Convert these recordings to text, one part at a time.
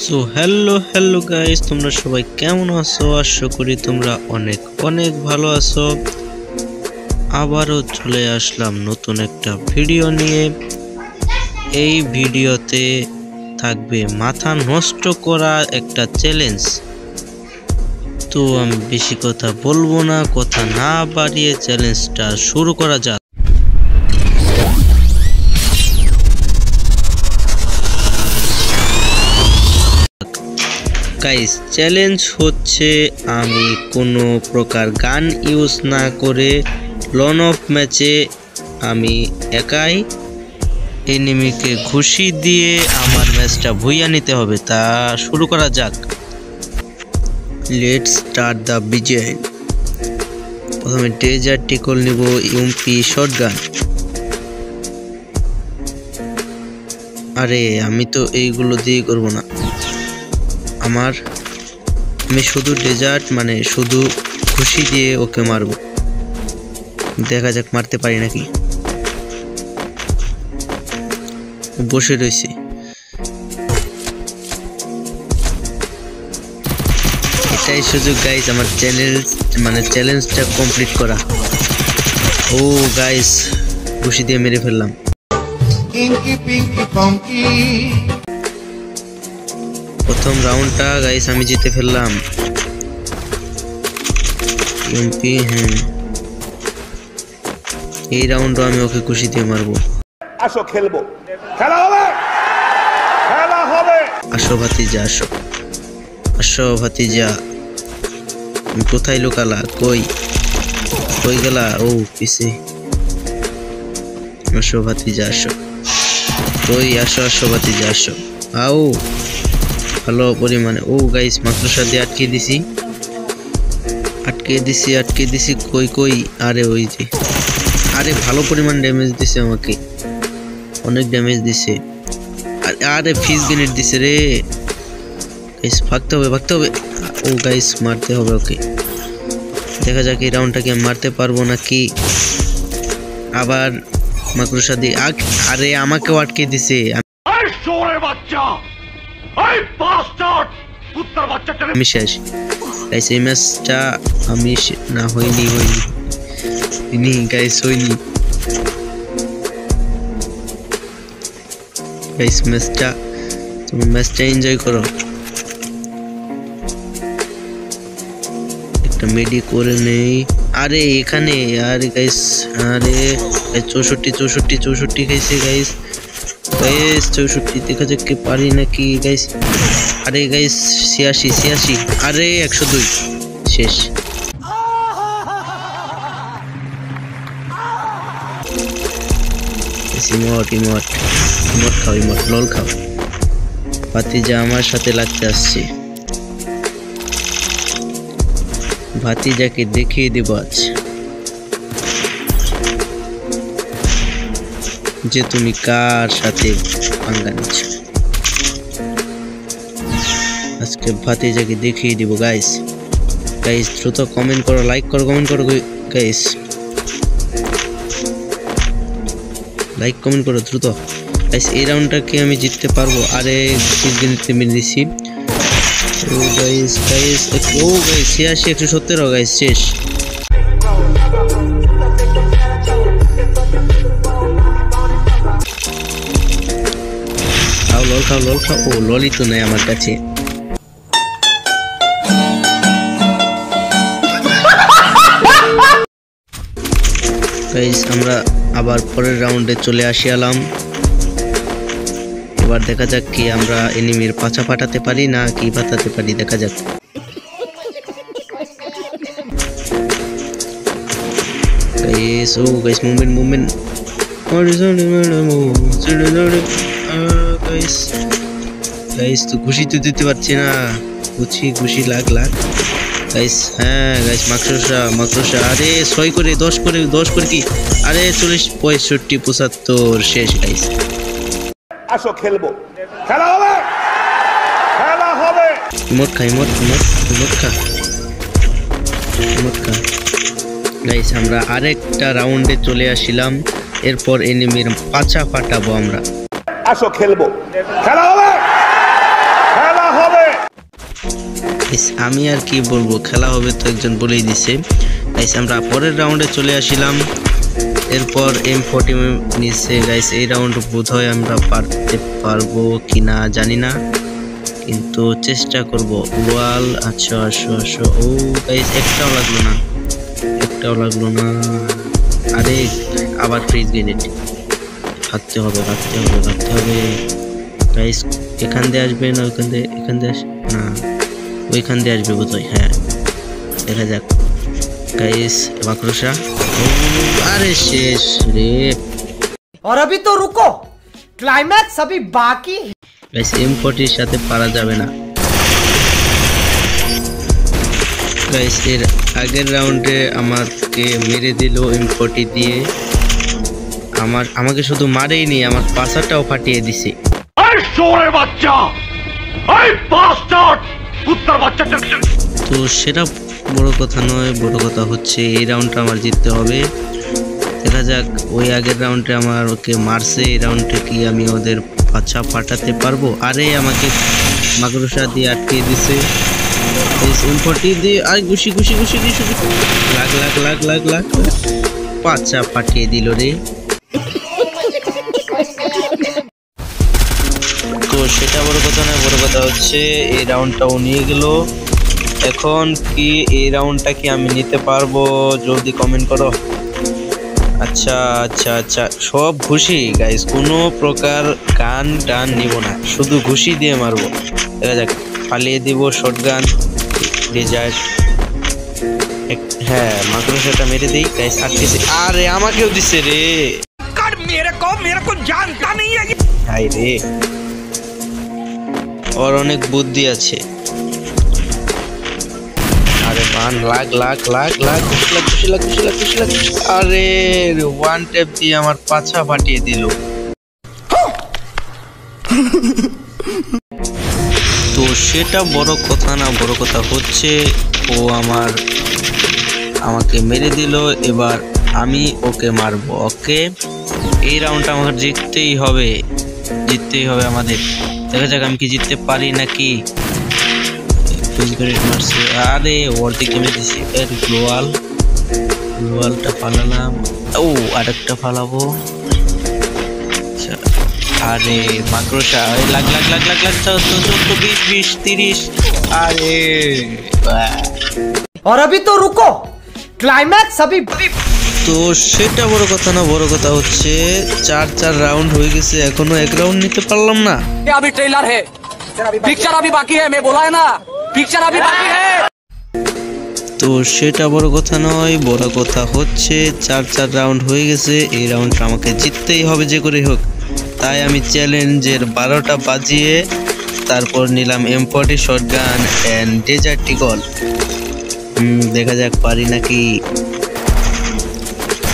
So hello guys, তোমরা সবাই কেমন আছো? আশা করি তোমরা অনেক অনেক ভালো আছো। আবারও চলে আসলাম নতুন একটা ভিডিও নিয়ে। এই ভিডিওতে থাকবে মাথা নষ্ট করা একটা চ্যালেঞ্জ। তো আমি বেশি কথা বলবো না, কথা না বাড়িয়ে চ্যালেঞ্জটা শুরু করা যাক। গাইস, চ্যালেঞ্জ হচ্ছে আমি কোনো প্রকার গান ইউজ না করে লন অফ ম্যাচে আমি একাই এনিমিকে ঘুষি দিয়ে আমার ম্যাচটা ভুইয়া নিতে হবে। তা শুরু করা যাক। লেটস স্টার্ট দ্য বিজয়। প্রথমে ডেজার্ট টিকল নিব, ইউএমপি শটগান। আরে আমি তো এইগুলো দিয়ে করব না, আমি শুধু ডেজার্ট মানে শুধু খুশি দিয়ে ওকে মারবো। দেখা যাক মারতে পারি নাকি। বসে রয়েছে, এটাই সুযোগ গাইস আমার চ্যালেঞ্জটা কমপ্লিট করা। ও গাইস, খুশি দিয়ে মেরে ফেললাম। প্রথম রাউন্ডটা গাইস আমি জিতে ফেললাম। ইউএমপি, এই রাউন্ডও আমি ওকে খুশি দিয়ে মারবো। আসো খেলবো, খেলা হবে, খেলা হবে। আসো ভাতিজা, আসো আসো ভাতিজা। কোথায় লুকালা? কই গেলা? ও পিছে। আসো ভাতিজা, আসো। কই? আসো ভাতিজা, আসো। আও ভালো পরিমাণে। ও গাইস, মাকড়সা দিয়ে আটকে দিছি। কই? আরে ওই যে, আরে ভালো পরিমাণ ড্যামেজ দিছে আমাকে, অনেক ড্যামেজ দিছে। আরে ফিস গ্রেনেড দিছে রে গাইস। ভাগতে হবে। ও গাইস, মারতে হবে ওকে। দেখা যাক এই রাউন্ডটাকে আমি মারতে পারবো নাকি। আবার মাকড়সা দিয়ে আরে আমাকেও আটকে দিছে। আমি শেষ গাইস, এই ম্যাচটা আমি না হয়নি গাইস, হয়নি গাইস। তুমি ম্যাচটা এনজয় করো। একটা মেডি করে নেই। আরে এখানে, আরে গাইস, আরে 64 খাইছে গাইস। 64 দেখা যাক কি পারি নাকি গাইস। আরে গাইস 86, আরে 102 শেষ। ইমোট খাও, লল খাও। ভাতিজা আমার সাথে লাগতে আসছে। ভাতিজাকে দেখিয়ে দেব আজ যে তুমি কার সাথে পাঙ্গা নিচ্ছ। আজকে ভাতিজাকে দেখিয়ে দিব গাইস। দ্রুত কমেন্ট করো, লাইক করো, কমেন্ট করো গাইস। লাইক কমেন্ট করো দ্রুত গাইস। এই রাউন্ডটাকে আমি জিততে পারবো। আরে মেরে দিছি। ও গাইস 86, 170 গাইস শেষ। লল খাও। ও ললই তো নাই আমার কাছে। গাইস, আমরা আবার পরের রাউন্ডে চলে আসিলাম। এবার দেখা যাক কি আমরা এনিমির পাছা ফাটাতে পারি না কি ফাটাতে পারি, দেখা যাক। গাইস, ও গাইস, মুভমেন্ট। গাইস তো ঘুষি তো দিতে পারছি না। ঘুষি লাগ গাইস। হ্যাঁ গাইস, মাকড়সা। আরে 6 করে 10 করে কি? আরে 40, 65, 75 শেষ গাইস। আসো খেলবো, খেলা হবে, খেলা হবে। ইমোট খা গাইস। আমরা আরেকটা রাউন্ডে চলে আসিলাম। এরপর এনিমির পাছা ফাটাবো আমরা। আসো খেলবো, খেলা হবে। আমি আর কি বলবো, খেলা হবে তো একজন বলেই দিছে। গাইস আমরা পরের রাউন্ডে চলে আসিলাম। এরপর M40 নিচ্ছে গাইস। এই রাউন্ড বোধহয় আমরা পারতে পারবো কিনা জানি না, কিন্তু চেষ্টা করব। ওয়াল আচ্ছা আসো। ও গাইস একটাও লাগলো না। আরে আবার ফ্রিজ গ্রেনেড। রাখতে হবে গাইস। এখান দিয়ে আসবে না এখান দিয়ে না, ওইখান দিয়ে আসবে বোধহয়। হ্যাঁ দেখা যাক गाइस माकड़सा। अरे शेष रे। और अभी तो रुको, क्लाइमैक्स अभी बाकी है। गाइस M40 সাথে পারা যাবে না गाइस। এর আগের রাউন্ডে আমাকে মেরে দিল M40 দিয়ে। আমাকে শুধু মারেই নি, আমার পাছাটাও ফাটিয়ে দিছে। এই শোরে বাচ্চা, এই বাস্টার্ড কুত্তার বাচ্চা। তো সেটা বড় কথা নয়, বড় কথা হচ্ছে এই রাউন্ডটা আমার জিততে হবে। দেখা যাক ওই আগের রাউন্ডে আমার ওকে মারছে, এই রাউন্ডে কি আমি ওদের পাছা ফাটাতে পারবো? আরে আমাকে মাকড়সা দিয়ে আটকিয়ে দিছে। M40 দিয়ে আর ঘুষি লাগ পাছা ফাটিয়ে দিল রে। তো সেটা বড় কথা নয়, বড় কথা হচ্ছে এই রাউন্ডটাও নিয়ে গেল। এখন কি এই রাউন্ডটা কি আমি নিতে পারবো? জলদি কমেন্ট করো। আচ্ছা সব ঘুষি গাইস, কোনো প্রকার গান টান নিব না, শুধু ঘুষি দিয়ে মারবো। দেখা যাক, ফালিয়ে দিব শটগান ডেজার্ট। হ্যাঁ মাকড়সাটা মেরে দেই গাইস। আটকেছে, আরে আমাকেও দিছে রে। मेरे को जानता नहीं है। হাই রে, ওর অনেক বুদ্ধি আছে। আরে মান লাগ আরে ওয়ান ট্যাপ দিয়ে আমার পাছা ফাটিয়ে দিল। তো সেটা বড় কথা না, বড় কথা হচ্ছে ও আমাকে মেরে দিল। এবার আমি ওকে মারবো। ওকে, এই রাউন্ডটা আমাকে জিততেই হবে আমাদের। দেখা যাক আমি কি জিততে পারি নাকি। আরে ওর দিকে দিছি। এর গ্লোয়ালটা ফালালাম। ও আরেকটা ফালাবো। আরে মাকড়সা লাগ 20 30। আরে और अभी तो रुको, क्लाइमैक्स अभी। তো সেটা বড় কথা না, বড় কথা হচ্ছে 4 রাউন্ড হয়ে গেছে, এখনো এক রাউন্ড নিতে পারলাম না। अभी ट्रेलर है, पिक्चर अभी बाकी है, मैं बोला है ना, पिक्चर अभी बाकी है। তো সেটা বড় কথা নয়, বড় কথা হচ্ছে 4 রাউন্ড হয়ে গেছে, এই রাউন্ডটা আমাকে জিততেই হবে যে করে হোক। তাই আমি চ্যালেঞ্জের 12টা বাজিয়ে তারপর নিলাম M40 shotgun and dessert eagle. দেখা যাক পারি নাকি।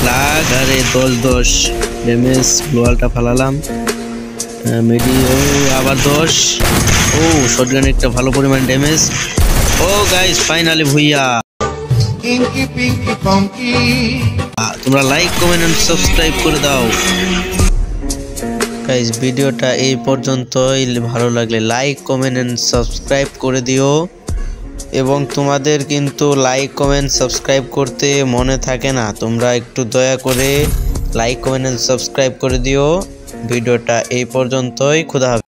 লাগ, আরে 10 ড্যামেজ। গ্লোয়ালটা ফালালাম। মেডি, ও আবার 10। ও শটগান একটা ভালো পরিমাণ ড্যামেজ। ও গাইস ফাইনালি ভুইয়া। তোমরা লাইক কমেন্ট এন্ড সাবস্ক্রাইব করে দাও গাইস। ভিডিওটা এই পর্যন্তই, ভালো লাগলে লাইক কমেন্ট এন্ড সাবস্ক্রাইব করে দিও। এবং তোমাদের কিন্তু লাইক কমেন্ট সাবস্ক্রাইব করতে মনে থাকে না, তোমরা একটু দয়া করে লাইক কমেন্ট এন্ড সাবস্ক্রাইব করে দিও। ভিডিওটা এই পর্যন্তই, খুদা হাফেজ।